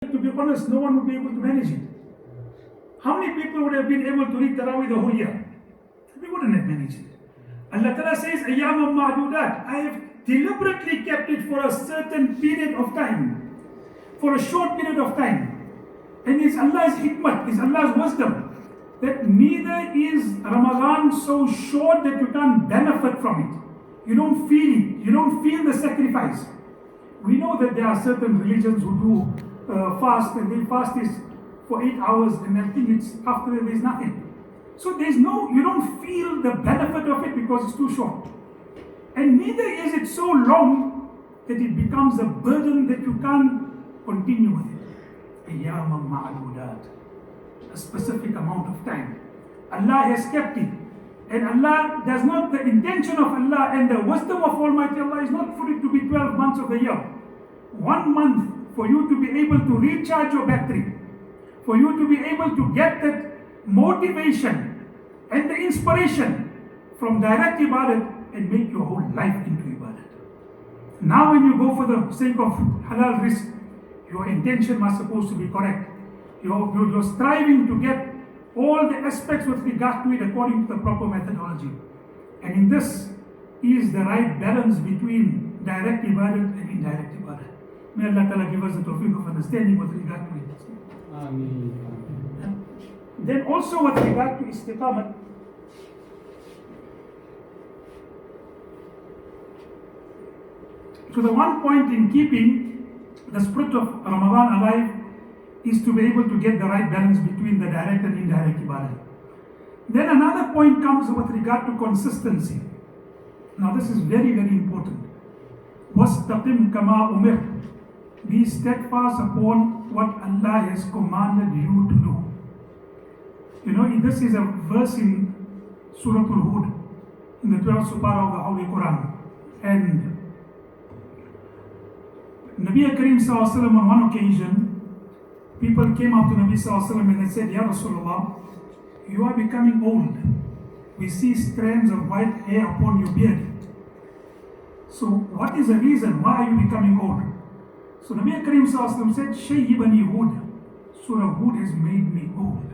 To be honest, no one would be able to manage it. How many people would have been able to read Tarawih the whole year? We wouldn't have managed it. Allah Ta'ala says, Ayyam ma'dudat. I have deliberately kept it for a certain period of time. For a short period of time. And it's Allah's hikmah, it's Allah's wisdom. That neither is Ramadan so short that you can't benefit from it. You don't feel it. You don't feel the sacrifice. We know that there are certain religions who do fast, and they fast is for 8 hours, and I think it's after that there's nothing. So you don't feel the benefit of it because it's too short. And neither is it so long that it becomes a burden that you can't continue with it. Ayyam ma'dudat. A specific amount of time. Allah has kept it. And Allah does not, the intention of Allah and the wisdom of Almighty Allah is not for it to be 12 months of the year. 1 month for you to be able to recharge your battery. For you to be able to get that motivation and the inspiration from direct ibadat and make your whole life into ibadat. Now when you go for the sake of halal risk, your intention must supposed to be correct. You're striving to get all the aspects with regard to it according to the proper methodology. And in this is the right balance between direct ibadat and indirect ibadat. May Allah Ta'ala give us the tawfiq of understanding with regard to it. Ameen. Then also with regard to istiqamat, so the one point in keeping the spirit of Ramadan alive is to be able to get the right balance between the direct and indirect ibadah. Then another point comes with regard to consistency. Now this is very, very important. وَاسْتَقِمْ كَمَا أُمِرْ. Be steadfast upon what Allah has commanded you to do. You know, this is a verse in Surah Al-Hud, in the 12th Surah of the Holy Quran. And Nabi Karim Sallallahu on one occasion, people came up to Nabi Sallallahu and they said, Ya Rasulullah, you are becoming old. We see strands of white hair upon your beard. So what is the reason? Why are you becoming old? So Nabi Karim Sallallahu said, Shayyibani Hud. Surah Hud has made me old.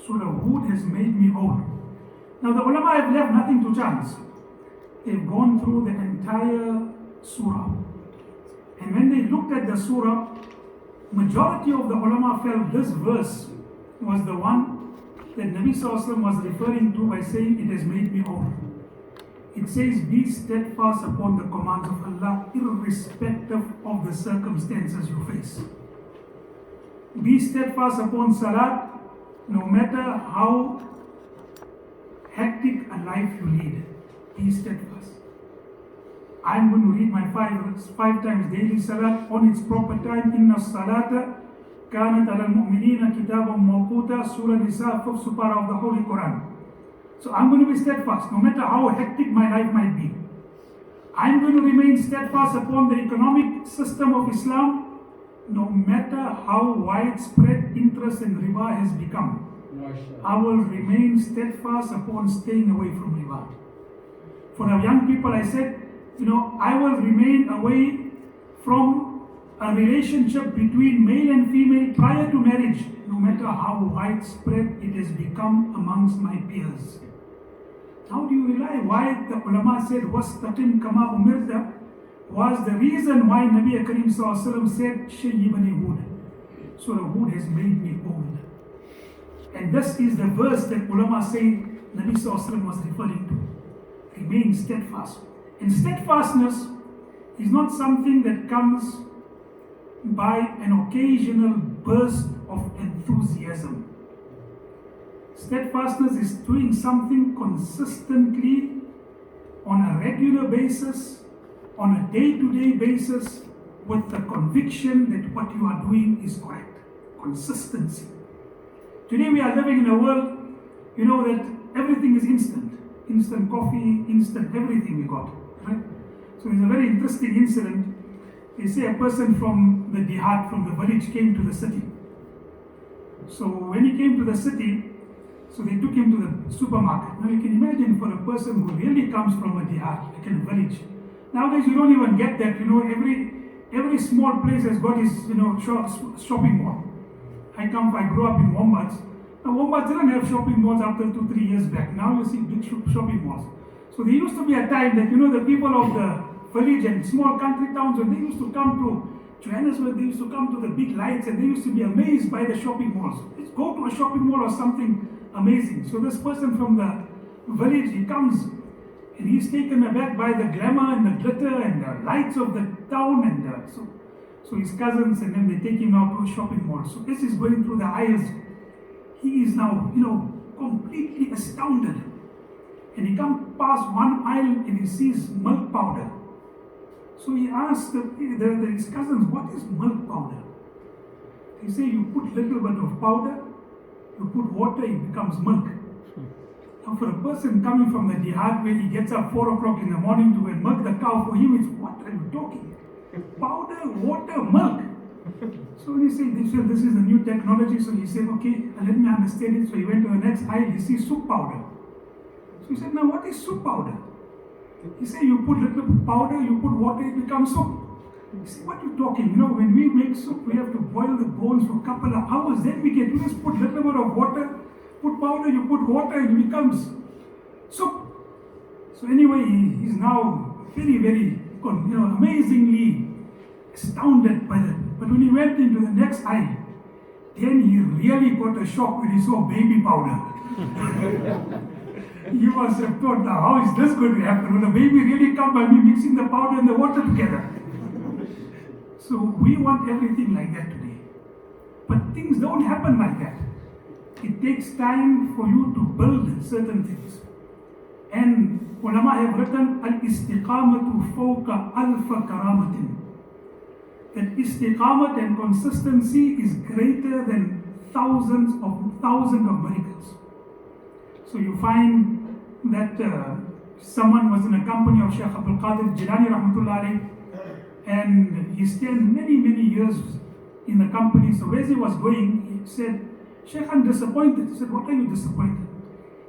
Surah Hud has made me old. Now the ulama have left nothing to chance. They've gone through the entire surah. And when they looked at the surah, majority of the ulama felt this verse was the one that Nabi Sallallahu was referring to by saying, it has made me old. It says, be steadfast upon the commands of Allah, irrespective of the circumstances you face. Be steadfast upon salat, no matter how hectic a life you lead. Be steadfast. I'm going to read my five times daily salat on its proper time. Inna salata kanat ala al-mu'minina kitaban mawquta. Surah Nisa, 5th Surah of the Holy Quran. So I'm going to be steadfast, no matter how hectic my life might be. I'm going to remain steadfast upon the economic system of Islam, no matter how widespread interest in riba has become. I will remain steadfast upon staying away from riba. For our young people, I said, I will remain away from a relationship between male and female prior to marriage, no matter how widespread it has become amongst my peers. How do you rely? Why the ulama said, وَاسْتَقِمْ كَمَا أُمِرْتَ, was the reason why Nabi Karim Sallallahu said, Shayyibani Hud. Surah Hud has made me old. And this is the verse that ulama say Nabi Sallallahu was referring to. Remain steadfast. And steadfastness is not something that comes by an occasional burst of enthusiasm. Steadfastness is doing something consistently on a regular basis, on a day-to-day basis, with the conviction that what you are doing is correct. Consistency. Today we are living in a world, that everything is instant. Instant coffee, instant everything we got. Right? So there's a very interesting incident. They say a person from the Dihad, from the village, came to the city. So when he came to the city, so they took him to the supermarket. Now you can imagine for a person who really comes from a Dihad, like in a village. Nowadays you don't even get that, every Every small place has got its, shopping mall. I grew up in Wombats. Now Wombats didn't have shopping malls up till 2-3 years back. Now you see big shopping malls. So there used to be a time that, the people of the village and small country towns, when they used to come to Johannesburg, they used to come to the big lights and they used to be amazed by the shopping malls. Let's go to a shopping mall or something amazing. So this person from the village, he comes and he's taken aback by the glamour and the glitter and the lights of the town, and so his cousins, and then they take him out to a shopping mall. So as he's going through the aisles, he is now, completely astounded. And he comes past one aisle and he sees milk powder. So he asks his cousins, what is milk powder? They say, you put little bit of powder, you put water, it becomes milk. Now for a person coming from the jihad where he gets up 4 o'clock in the morning to go and milk the cow, for him it's, what are you talking? Powder, water, milk. So he said, this is the new technology. So he said, okay, let me understand it. So he went to the next aisle, he sees soup powder. So he said, now what is soup powder? He said, you put little powder, you put water, it becomes soup. He said, what are you talking? When we make soup, we have to boil the bones for a couple of hours. Then we get, you just put little bit of water, put powder, you put water, and it becomes soup. So anyway, he's now very, very, amazingly astounded by that. But when he went into the next aisle, then he really got a shock when he saw baby powder. He must have thought, now how is this going to happen? Will the baby really come by me mixing the powder and the water together? So we want everything like that today. But things don't happen like that. It takes time for you to build certain things. And ulama have written, al-istiqamatu fawqa alfa karamatin. That istiqamat and consistency is greater than thousands of miracles. So you find that someone was in a company of Sheikh Abdul Qadir Jilani rahmatullah alayhi, and he stayed many, many years in the company. So as he was going, he said, Sheikh, I'm disappointed. He said, what are you disappointed?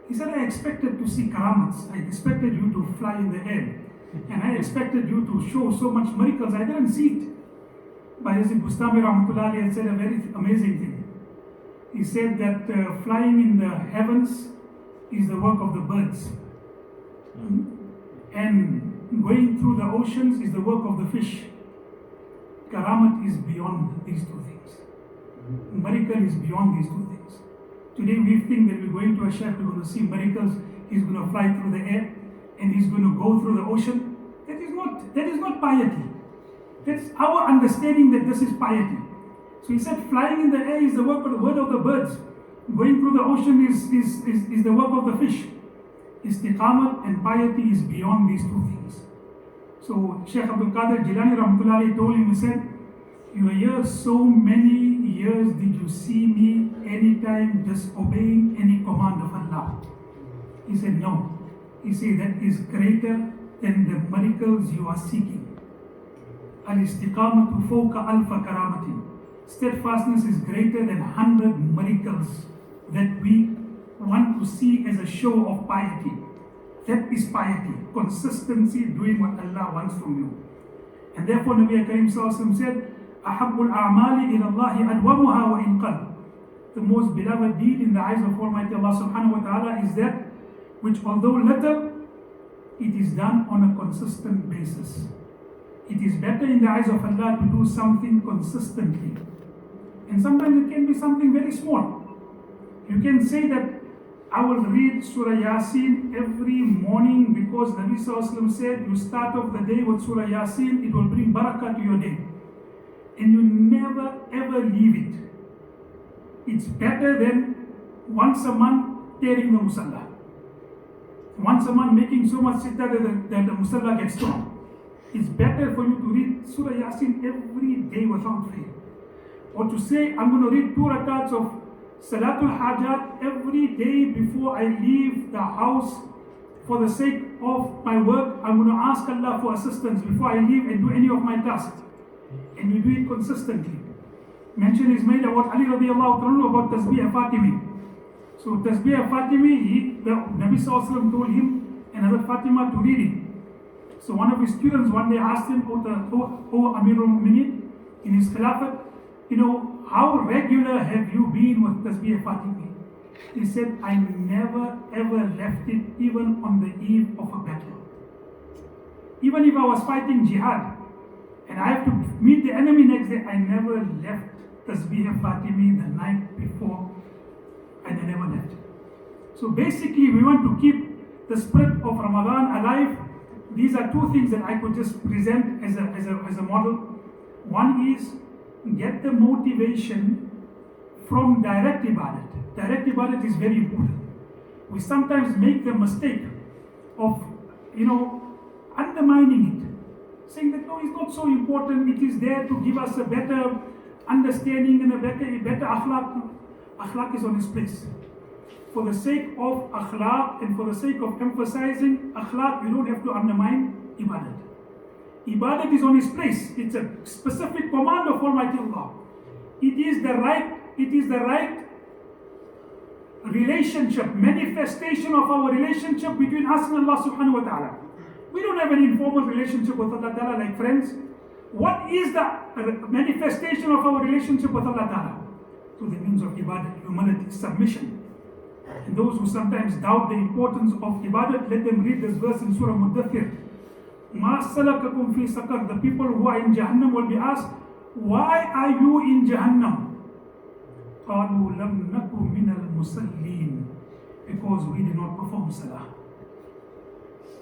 He said, I expected to see karamats. I expected you to fly in the air. And I expected you to show so much miracles. I didn't see it. But Yazid Bustami rahmatullah alayhi had said a very amazing thing. He said that flying in the heavens is the work of the birds. And going through the oceans is the work of the fish. Karamat is beyond these two things. Miracle is beyond these two things. Today we think that we're going to a sheikh, we're going to see miracles, he's going to fly through the air, and he's going to go through the ocean. That is not piety. That's our understanding that this is piety. So he said flying in the air is the work of the word of the birds. Going through the ocean is the work of the fish. Istiqamat and piety is beyond these two things. So Sheikh Abdul Qadir Jilani rahmatullahi told him, he said, you are here so many years, did you see me anytime disobeying any command of Allah? He said, no. He said, that is greater than the miracles you are seeking. Al-istiqamatu fawqa alfa karamatin. Steadfastness is greater than 100 miracles that we want to see as a show of piety. That is piety. Consistency, doing what Allah wants from you. And therefore Nabi Karim Sallallahu Alaihi Wasallam said, أَحَبُّ الْأَعْمَالِ إِلَى اللَّهِ أَدْوَمُهَا وَإِنْ قَلَّ. The most beloved deed in the eyes of Almighty Allah subhanahu wa ta'ala is that which, although little, it is done on a consistent basis. It is better in the eyes of Allah to do something consistently. And sometimes it can be something very small. You can say that I will read Surah Yasin every morning because Nabi Sallallahu Alaihi Wasallam said, you start off the day with Surah Yasin, it will bring barakah to your day. And you never ever leave it. It's better than once a month tearing the musalla. Once a month making so much sitta that the musalla gets torn. It's better for you to read Surah Yasin every day without fail. Or to say, I'm going to read 2 rakats of Salatul Hajat every day before I leave the house for the sake of my work. I'm going to ask Allah for assistance before I leave and do any of my tasks. And you do it consistently. Mention is made about Ali radiallahu anhu about Tasbih Fatimi. So Tasbih Fatimi, the Nabi Sallallahu Alaihi Wasallam told him and Hazrat Fatima to read it. So one of his students one day asked him, O Amirul Mu'mineen, in his Khilafat, how regular have you been with Tasbih Fatimi? He said, I never ever left it even on the eve of a battle. Even if I was fighting jihad and I have to meet the enemy next day, I never left Tasbih Fatimi the night before, and I never left. So basically we want to keep the spirit of Ramadan alive. These are two things that I could just present as a model. One is get the motivation from direct ibadat. Direct ibadat is very important. We sometimes make the mistake of, undermining it, saying that no, it's not so important. It is there to give us a better understanding and a better akhlaq. Akhlaq is on its place. For the sake of akhlaq and for the sake of emphasizing akhlaq, you don't have to undermine ibadat. Ibadat is on its place. It's a specific command of Almighty Allah. It is the right relationship, manifestation of our relationship between us and Allah subhanahu wa ta'ala. We don't have an informal relationship with Allah ta'ala like friends. What is the manifestation of our relationship with Allah ta'ala? Through the means of ibadat, humility, submission. And those who sometimes doubt the importance of ibadat, let them read this verse in Surah Muddathir. مَا سَلَكَكُمْ فِي سَقَرَ. The people who are in Jahannam will be asked, why are you in Jahannam? قَالُوا لَمْ نَكُ مِنَ الْمُسَلِّينَ. Because we did not perform salah.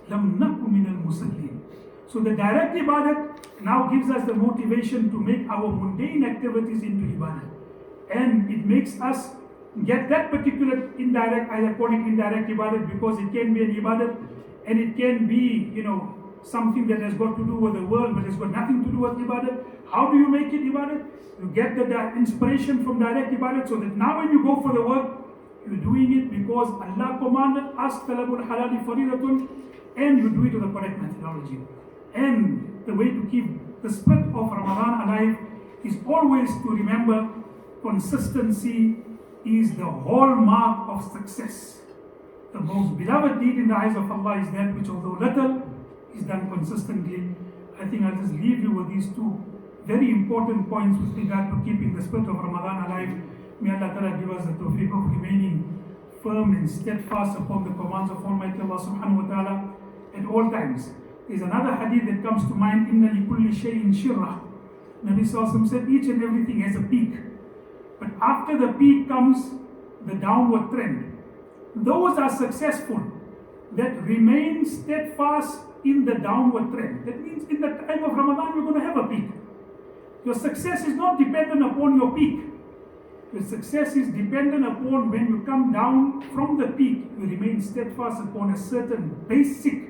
لَمْ نَكُ مِنَ الْمُسَلِّينَ. So the direct ibadat now gives us the motivation to make our mundane activities into ibadat. And it makes us get that particular indirect, I call it indirect ibadat because it can be an ibadat and it can be, something that has got to do with the world but has got nothing to do with ibadat. How do you make it ibadat? You get the inspiration from direct ibadat so that now when you go for the work, you're doing it because Allah commanded us, talabul halali faridatun, and you do it with the correct methodology. And the way to keep the spirit of Ramadan alive is always to remember consistency is the hallmark of success. The most beloved deed in the eyes of Allah is that which, although little, is done consistently. I think I'll just leave you with these two very important points with regard to keeping the spirit of Ramadan alive. May Allah Ta'ala give us the tawfiq of remaining firm and steadfast upon the commands of Almighty Allah Subhanahu wa Ta'ala at all times. There's another hadith that comes to mind, Inna li kulli shay'in shirrah. Nabi Sallallahu said each and everything has a peak. But after the peak comes the downward trend. Those are successful that remain steadfast in the downward trend. That means in the time of Ramadan you're going to have a peak. Your success is not dependent upon your peak. Your success is dependent upon when you come down from the peak, you remain steadfast upon a certain basic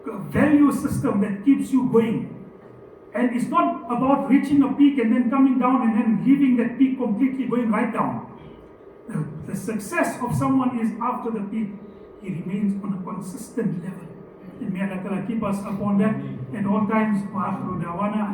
value system that keeps you going. And it's not about reaching a peak and then coming down and then leaving that peak completely, going right down. The success of someone is after the peak, he remains on a consistent level. And may Allah Ta'ala keep us upon that at all times. Wa akhiru da'wana.